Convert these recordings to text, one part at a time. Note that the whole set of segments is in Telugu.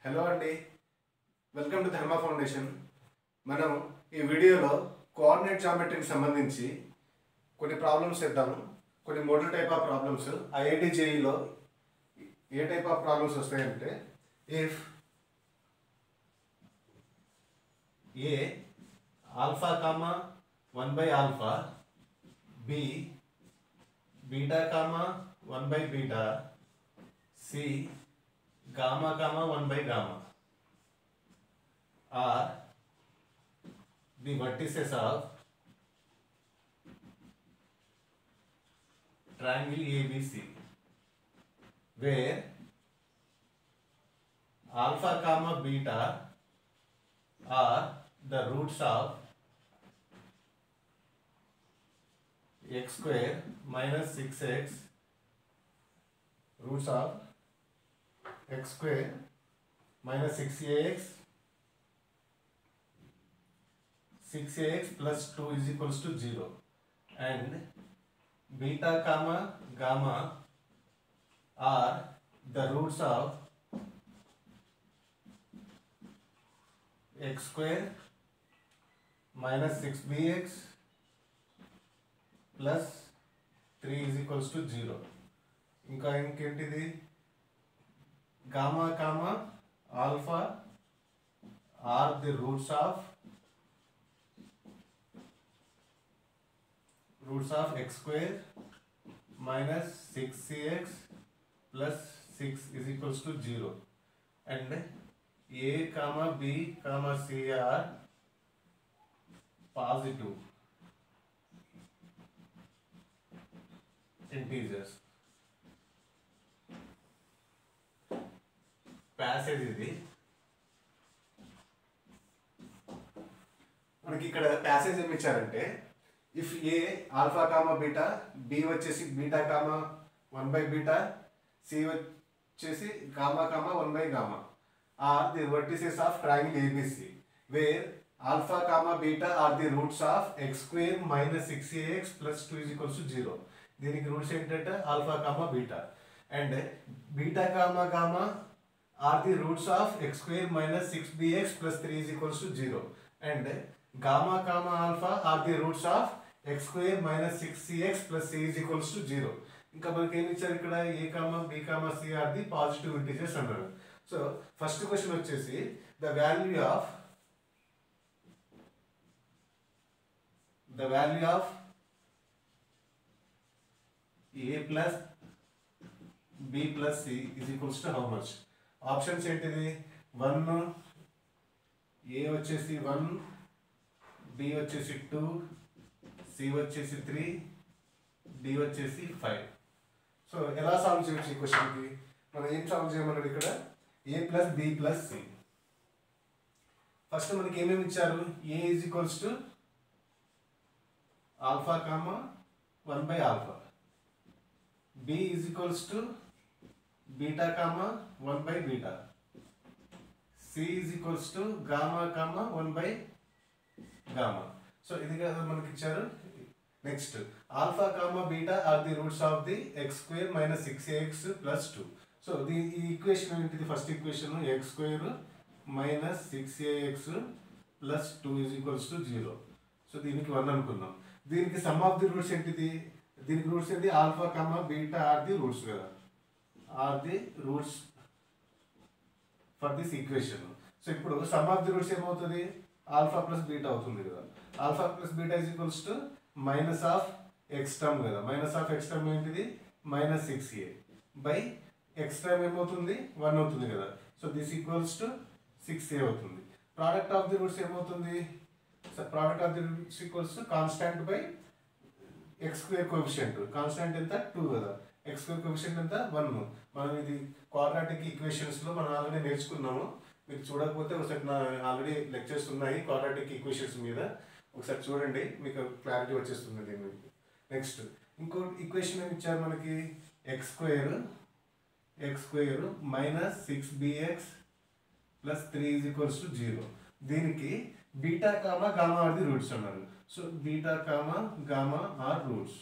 హలో అండి, వెల్కమ్ టు ధర్మ ఫౌండేషన్. మనం ఈ వీడియోలో కోఆర్డినేట్ జామెట్రీకి సంబంధించి కొన్ని ప్రాబ్లమ్స్ చేద్దాము. కొన్ని model type of problems IIT జేఈలో ఏ టైప్ ఆఫ్ ప్రాబ్లమ్స్ వస్తాయంటే, ఇఫ్ ఏ ఆల్ఫా కామా 1/ఆల్ఫా, బి బీటా కామా 1/బీటా, C gamma comma 1/gamma are the vertices of triangle ABC, where alpha comma beta are the roots of x square minus 6x, roots of x square minus 6ax plus 2 is equals to 0, and beta comma gamma are the roots of x square minus 6bx plus 3 is equals to 0. ఇంకా ఇంకేంటిది, gamma comma alpha are the roots of x square minus 6cx plus 6 is equals to 0, and a comma b comma c are positive integers. Passage ఇది మనకి ఇక్కడ ప్యాసేజ్ ఏమి ఇచ్చారంటే, if A alpha comma beta, B వచ్చేసి బీటా కామా 1/బీటా, సి వచ్చేసి గామా కామా 1/గామా are the vertices of triangle ABC, where alpha comma beta are the roots of X square minus 6ax plus 2 is equals to 0. దీనికి రూట్స్ ఏంటంటే alpha comma beta, and beta comma gamma are the roots of x square minus 6bx plus 3 is equals to 0, and gamma comma alpha are the roots of x square minus 6cx plus c is equals to 0. ఇంకా మనకి ఏమి ఇచ్చారు ఇక్కడ, a comma b comma c are the positive integers అన్నారు. సో ఫస్ట్ క్వశ్చన్ వచ్చేసి the value of a plus b plus c is equals to how much? Options ఏంటిది, 1, ఏ వచ్చేసి 1, బి వచ్చేసి 2, సి వచ్చేసి 3, డి వచ్చేసి 5. సో ఎలా సాల్వ్ చేయొచ్చు ఈ క్వశ్చన్కి? మనం ఏం సాల్వ్ చేయమన్నాడు ఇక్కడ, A plus B plus C. First మనకి ఏమేమి ఇచ్చారు, A is equals to alpha comma 1/ఆల్ఫా, B is equals to beta comma 1/బీటా, C is equals to gamma comma 1/గామా. సో ఇది కదా మనకి ఇచ్చారు. Next alpha comma beta are the roots of the X square minus 6ax plus 2. So ఈ ఈక్వేషన్ ఏంటిది, first equation X square minus 6ax plus 2 is equals to 0. So దీనికి 1 అనుకున్నాం. దీనికి సమ్ ఆఫ్ ది రూట్స్ ఏంటిది, దీనికి రూట్స్ ఏంటి, alpha comma beta are the roots కదా, are the roots for this equation. So ఇప్పుడు సమ్ ఆఫ్ ది రూట్స్ ఏమవుతుంది, ఆల్ఫా ప్లస్ బీటా అవుతుంది కదా. Alpha plus beta is equals to minus of x term కదా, మైనస్ ఆఫ్ ఎక్స్ టర్మ్ ఏంటిది minus 6a by x term ఏమవుతుంది 1 అవుతుంది కదా. So this equals to 6a అవుతుంది. ప్రోడక్ట్ ఆఫ్ ది రూట్స్ ఏమవుతుంది, product of the roots equals to constant by X square coefficient. Constant ఎంత 2 కదా, ఎక్స్ స్క్వేర్ కోఎఫిషియంట్ ఎంత 1. మనం ఇది క్వాడ్రాటిక్ ఈక్వేషన్స్లో మనం ఆల్రెడీ నేర్చుకున్నాము. మీకు చూడకపోతే ఒకసారి నా ఆల్రెడీ లెక్చర్స్ ఉన్నాయి క్వాడ్రాటిక్ ఈక్వేషన్స్ మీద, ఒకసారి చూడండి, మీకు క్లారిటీ వచ్చేస్తుంది దీని మీద. నెక్స్ట్ ఇంకో ఈక్వేషన్ ఏమి ఇచ్చారు మనకి, x square minus 6bx plus 3 is equals to 0. దీనికి beta comma gamma are the roots అన్నారు. So beta comma gamma are roots.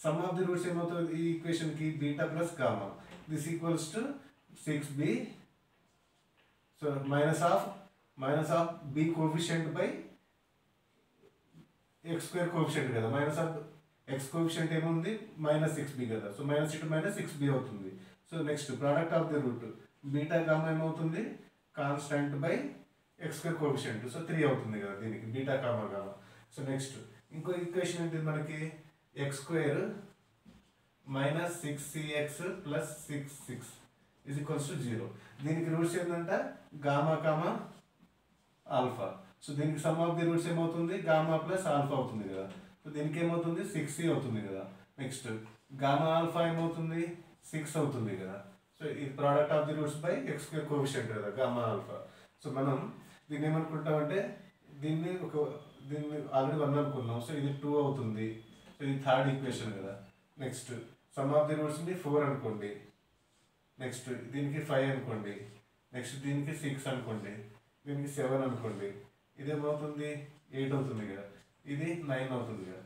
Sum of the roots ఏమవుతుంది ఈ ఈక్వేషన్ కి beta plus gamma. This equals to 6b, so minus of b coefficient by x square coefficient కదా, మైనస్ ఆఫ్ x coefficient ఏముంది మైనస్ 6b కదా, so minus into minus 6b అవుతుంది. So next product of the root beta gamma ఏమవుతుంది constant by x square coefficient, so 3 అవుతుంది కదా దీనికి beta gamma gamma. So next ఇంకో ఈక్వేషన్ ఏంటి మనకి x square minus 6cx plus 6 is equals to 0. దీనికి రూట్స్ ఏంటంటే గామా కామా ఆల్ఫా. సో దీనికి సమ్ ఆఫ్ ది రూట్స్ ఏమవుతుంది గామా ప్లస్ ఆల్ఫా అవుతుంది కదా, సో దీనికి ఏమవుతుంది 6c అవుతుంది కదా. నెక్స్ట్ గామా ఆల్ఫా ఏమవుతుంది 6 అవుతుంది కదా. సో ఇది product of the roots by x square coefficient కదా గామా ఆల్ఫా. సో మనం దీన్ని ఏమనుకుంటామంటే దీన్ని ఆల్రెడీ 1 అనుకున్నాం, సో ఇది 2 అవుతుంది. సో ఇది థర్డ్ ఈక్వేషన్ కదా. నెక్స్ట్ సమ్ ఆఫ్ ది రూట్స్ని 4 అనుకోండి, నెక్స్ట్ దీనికి 5 అనుకోండి, నెక్స్ట్ దీనికి 6 అనుకోండి, దీనికి 7 అనుకోండి, ఇదేమవుతుంది 8 అవుతుంది కదా, ఇది 9 అవుతుంది కదా.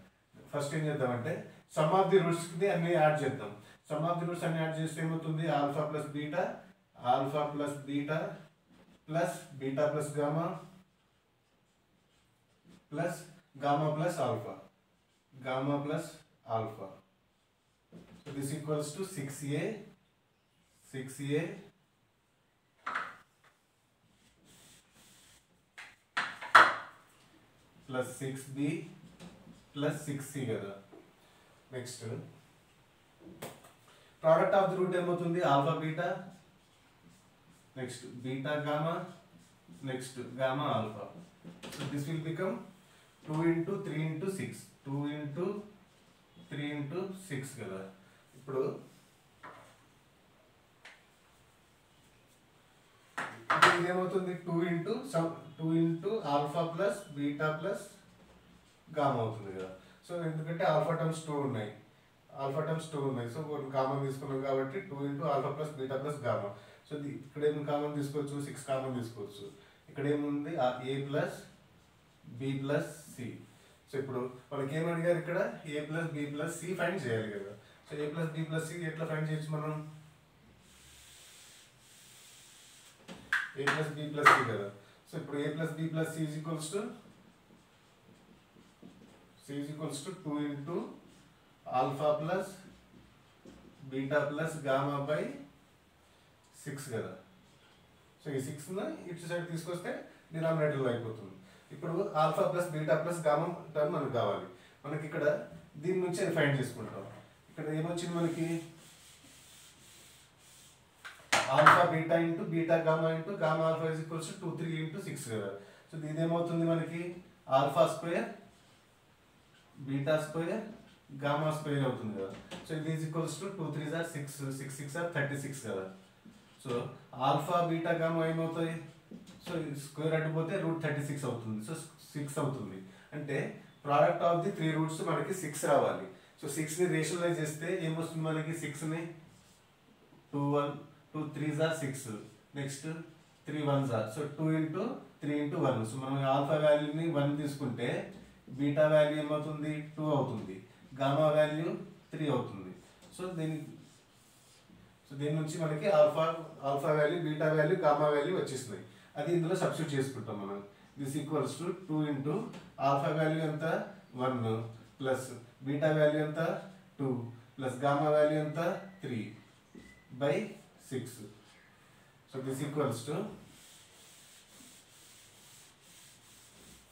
ఫస్ట్ ఏం చేద్దామంటే సమ్ ఆఫ్ ది రూట్స్ని అన్ని యాడ్ చేద్దాం. సమ్ ఆఫ్ ది రూట్స్ అన్ని యాడ్ చేస్తే ఏమవుతుంది alpha plus beta plus beta plus gamma plus gamma plus alpha. So this equals to 6a plus 6b plus 6c కదా. Next product of the root ఏమవుతుంది alpha beta, next beta gamma, next gamma alpha. So this will become 2 into 3 into 6, 2 into 3 into 6 కదా. ఇప్పుడు ఇదేమవుతుంది 2 into alpha plus beta plus gamma అవుతుంది కదా. సో ఎందుకంటే ఆల్ఫా టర్మ్స్ 2 ఉన్నాయి, సో కామన్ తీసుకున్నాం కాబట్టి 2 into alpha plus beta plus gamma. So ఇక్కడ ఏమి కామన్ తీసుకోవచ్చు 6 కామన్ తీసుకోవచ్చు. ఇక్కడ ఏముంది a plus b plus c. So ఇప్పుడు మనకి ఏమి అడిగారు ఇక్కడ a plus b plus c find చేయాలి కదా. So a plus b plus c ఎట్లా ఫైండ్ చేయొచ్చు మనం a plus b plus c కదా. సో ఇప్పుడు a plus b plus c is equals to 2 into alpha plus beta plus gamma by 6 కదా. సో ఈ 6ను ఇటు సైడ్ తీసుకొస్తే డినామినేటర్లో అయిపోతుంది. ఇప్పుడు alpha plus beta plus gamma term మనకు కావాలి. మనకి ఇక్కడ దీని నుంచి అది ఫైండ్ చేసుకుంటాం. ఇక్కడ ఏమొచ్చింది మనకి alpha beta into beta gamma into gamma alpha is equals to 2 3 into 6 కదా. సో ఇది ఏమవుతుంది మనకి alpha square beta square gamma square అవుతుంది కదా. సో ఇది is equals to 2 3 are 6 6 6 are 36 కదా. సో ఆల్ఫా బీటా గామా ఏమవుతాయి, సో స్క్వేర్ అడ్డుపోతే రూట్ 36 అవుతుంది, సో 6 అవుతుంది. అంటే ప్రోడక్ట్ ఆఫ్ ది 3 రూట్స్ మనకి 6 రావాలి. సో 6ని రేషనలైజ్ చేస్తే ఏమొస్తుంది మనకి 6ని 2 3s are 6, next 3 1s are, so 2 into 3 into 1. So మనం ఆల్ఫా వాల్యూని 1 తీసుకుంటే బీటా వాల్యూ ఏమవుతుంది 2 అవుతుంది, గామా వాల్యూ 3 అవుతుంది. సో దీని నుంచి మనకి alpha value beta value gamma value వచ్చేస్తున్నాయి. అది ఇందులో సబ్స్టిట్యూట్ చేసుకుంటాం మనం. This equals to 2 into alpha value ఎంత 1 ప్లస్ బీటా వాల్యూ ఎంత 2 ప్లస్ గామా వాల్యూ ఎంత 3 by 6. So this equals to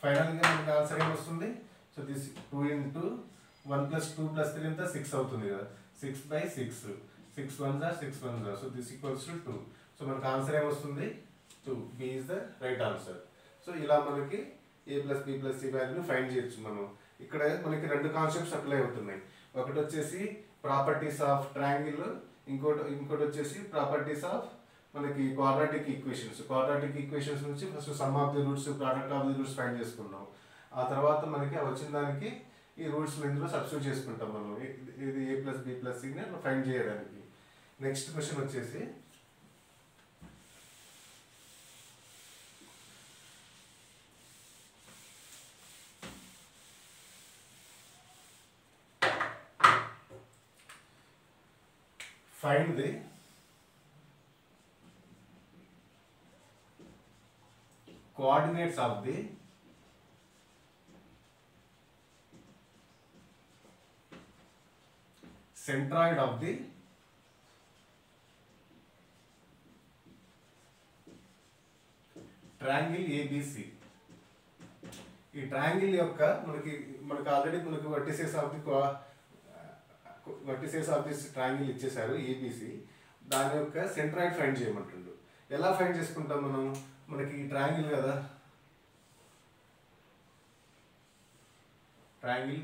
ఫైనల్గా మనకి ఆన్సర్ ఏమొస్తుంది. So this 2 into 1 plus 2 plus 3 ఎంత 6 అవుతుంది కదా. 6 by 6, 6 1s are 6 1s are, so this equals to 2. So మనకు ఆన్సర్ ఏమొస్తుంది 2. B is the right answer. So ఇలా మనకి a plus b plus c వాల్యూని ఫైండ్ చేయొచ్చు మనం. ఇక్కడ మనకి 2 కాన్సెప్ట్స్ అప్లై అవుతున్నాయి. ఒకటి వచ్చేసి ప్రాపర్టీస్ ఆఫ్ ట్రయాంగిల్, ఇంకోటి వచ్చేసి ప్రాపర్టీస్ ఆఫ్ మనకి క్వాడ్రాటిక్ ఈక్వేషన్స్ నుంచి first some of the roots product of the roots find చేసుకున్నాం. ఆ తర్వాత మనకి వచ్చిన దానికి ఈ రూట్స్ ఇందులో సబ్స్టిట్యూట్ చేసుకుంటాం మనం, ఇది a ప్లస్ b ప్లస్ cని ఫైండ్ చేయడానికి. నెక్స్ట్ క్వశ్చన్ వచ్చేసి find the coordinates of the centroid of the triangle ABC. ఈ ట్రయాంగిల్ యొక్క మనకి ఆల్రెడీ మనకి వర్టిసెస్ ఆఫ్ దిస్ ట్రయాంగిల్ ఇచ్చేసారు ఏబిసి. దాని యొక్క సెంట్రాయిడ్ ఫైండ్ చేయమంటుండు. ఎలా ఫైండ్ చేసుకుంటాం మనం? మనకి ఈ ట్రయాంగిల్ కదా, ట్రయాంగిల్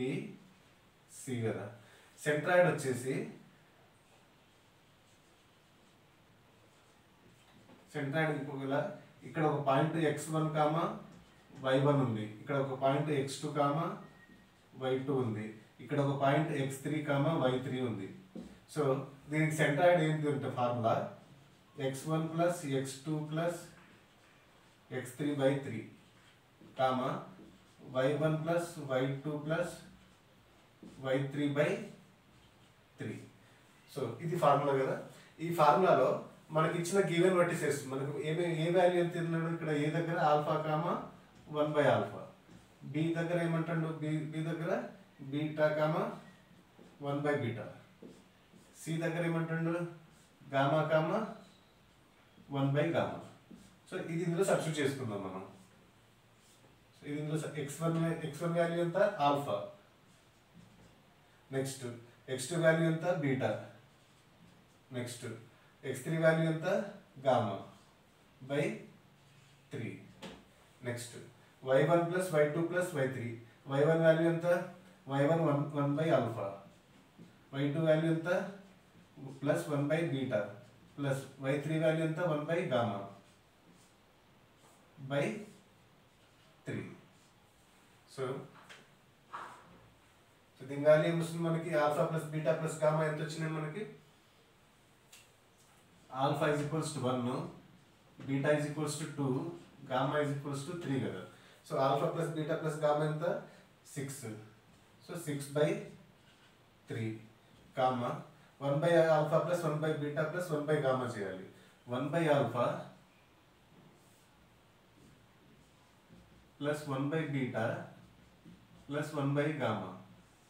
ఏబిసి కదా, సెంట్రాయిడ్ వచ్చేసి సెంట్రాయిడ్ ఇక్కడ ఒక పాయింట్ x1, y1 ఉంది, ఇక్కడ ఒక పాయింట్ x2, y2 ఉంది, ఇక్కడ ఒక పాయింట్ x3, y3 ఉంది. సో దీనికి సెంట్రాయిడ్ ఏంటి అంటే formula x1 plus x2 plus x3/3 y1 plus y2 plus y3/3. So ఇది ఫార్ములా కదా. ఈ ఫార్ములాలో మనకి ఇచ్చిన గివెన్ వర్టిసెస్ మనకు ఏ వాల్యూ ఎంత ఉన్నాడు? ఇక్కడ ఏ దగ్గర ఆల్ఫా 1/ఆల్ఫా, బి దగ్గర ఏమంటాడు? బి దగ్గర బీటా 1/బీటా, సి దగ్గర ఏమంటాడు? గామా 1/గామా. సో ఇది ఇందులో సబ్స్టిట్యూట్ చేసుకుందాం మనం. ఇది ఇందులో x1 వాల్యూ ఎంత? ఆల్ఫా. నెక్స్ట్ x2 వాల్యూ ఎంత? బీటా. నెక్స్ట్ x3 వాల్యూ ఎంత? Gamma by 3. Next y1 plus y2 plus y3, y1 value ఎంత? y1 1/ఆల్ఫా, y2 వాల్యూ ఎంత? ప్లస్ 1/బీటా, ప్లస్ y3 వాల్యూ ఎంత? 1/గామా బై 3. సో దీని వాల్యూ ఏమొస్తుంది మనకి? Alpha plus beta plus gamma ఎంత వచ్చినాయి మనకి? Alpha is equals to 1, beta is equals to 2, gamma is equals to 3 కదా. So alpha plus beta plus gamma ఎంత? 6. సో 6/3 కామా 1/ఆల్ఫా ప్లస్ 1/బీటా ప్లస్ 1/గామా చేయాలి. 1/ఆల్ఫా ప్లస్ 1/బీటా ప్లస్ 1/గామా.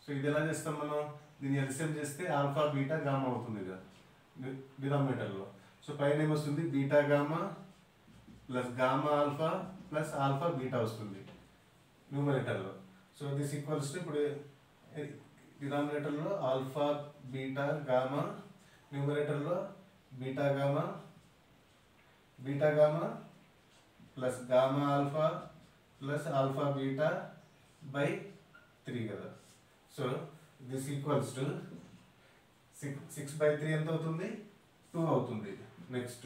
సో ఇది ఎలా చేస్తాం మనం? దీన్ని ఎల్సిఎం చేస్తే ఆల్ఫా బీటా గామా అవుతుంది కదా డినామినేటర్లో. సో పైన ఏమొస్తుంది? Beta gamma plus gamma alpha plus alpha beta వస్తుంది న్యూమరేటర్లో. సో దిస్ ఈక్వల్స్ టు ఇప్పుడు డినామినేటర్లో ఆల్ఫా బీటా గామా, న్యూమరేటర్లో beta gamma plus gamma alpha plus alpha beta by 3 కదా. సో దిస్ ఈక్వల్స్ టు 6/3 ఎంత అవుతుంది? 2 అవుతుంది. నెక్స్ట్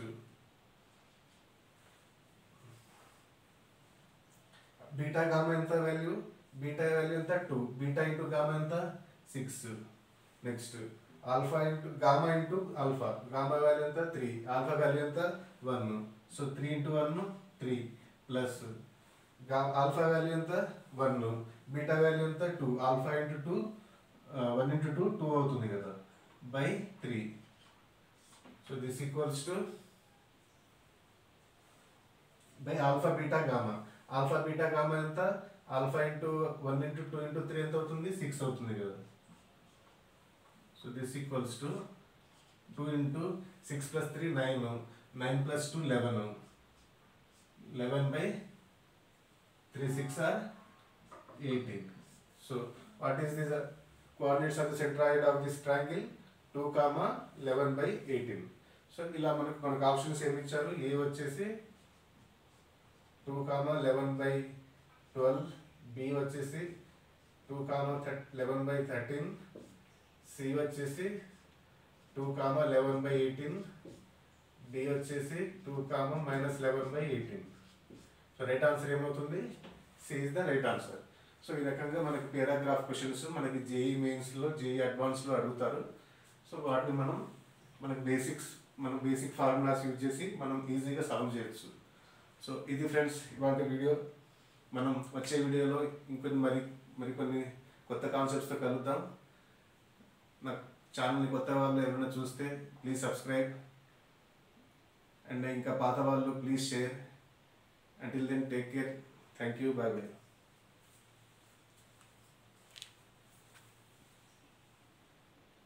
బీటా గామా ఎంత వాల్యూ? బీటా వాల్యూ ఎంత? 2, బీటా ఇంటూ గామా ఎంత? 6. Next alpha into gamma into alpha, gamma value ఎంత? 3, ఆల్ఫా వాల్యూ ఎంత? 1. So 3 into 1 3 plus alpha value ఎంత? 1, బీటా వాల్యూ ఎంత? 2, ఆల్ఫా ఇంటూ 2 1 ఇంటూ 2 2 అవుతుంది కదా by 3. So this equals to buy alpha beta gamma. Alpha beta gamma ఎంత? ఆల్ఫా ఇంటూ 1 ఇంటూ 2 ఇంటూ 3 ఎంత అవుతుంది? 6 అవుతుంది కదా. So this equals to 2 into 6 plus 3 9, 9 plus 2 11, 11/3 6 are 18. So what is this coordinates of the centroid of this triangle? 2, 11/18. So ఇలా మనకు ఆప్షన్స్ ఏమి ఇచ్చారు? ఏ వచ్చేసి 2, 11/12, బి వచ్చేసి 2, 11/13, సి వచ్చేసి 2, 11/18, డి వచ్చేసి 2, -11/18. సో రైట్ ఆన్సర్ ఏమవుతుంది? C is the right answer. So ఈ రకంగా మనకి పారాగ్రాఫ్ క్వశ్చన్స్ మనకి జేఈ మెయిన్స్లో, జేఈ అడ్వాన్స్లో అడుగుతారు. సో వాటిని మనకి బేసిక్ ఫార్ములాస్ యూజ్ చేసి మనం ఈజీగా సాల్వ్ చేయొచ్చు. సో ఇది ఫ్రెండ్స్ ఇవాళ వీడియో. మనం వచ్చే వీడియోలో మరికొన్ని కొత్త కాన్సెప్ట్స్తో కలుద్దాం. నా ఛానల్ని కొత్త వాళ్ళు ఎవరైనా చూస్తే ప్లీజ్ సబ్స్క్రైబ్, అండ్ ఇంకా పాత వాళ్ళు please share. Until then, take care. Thank you. Bye bye.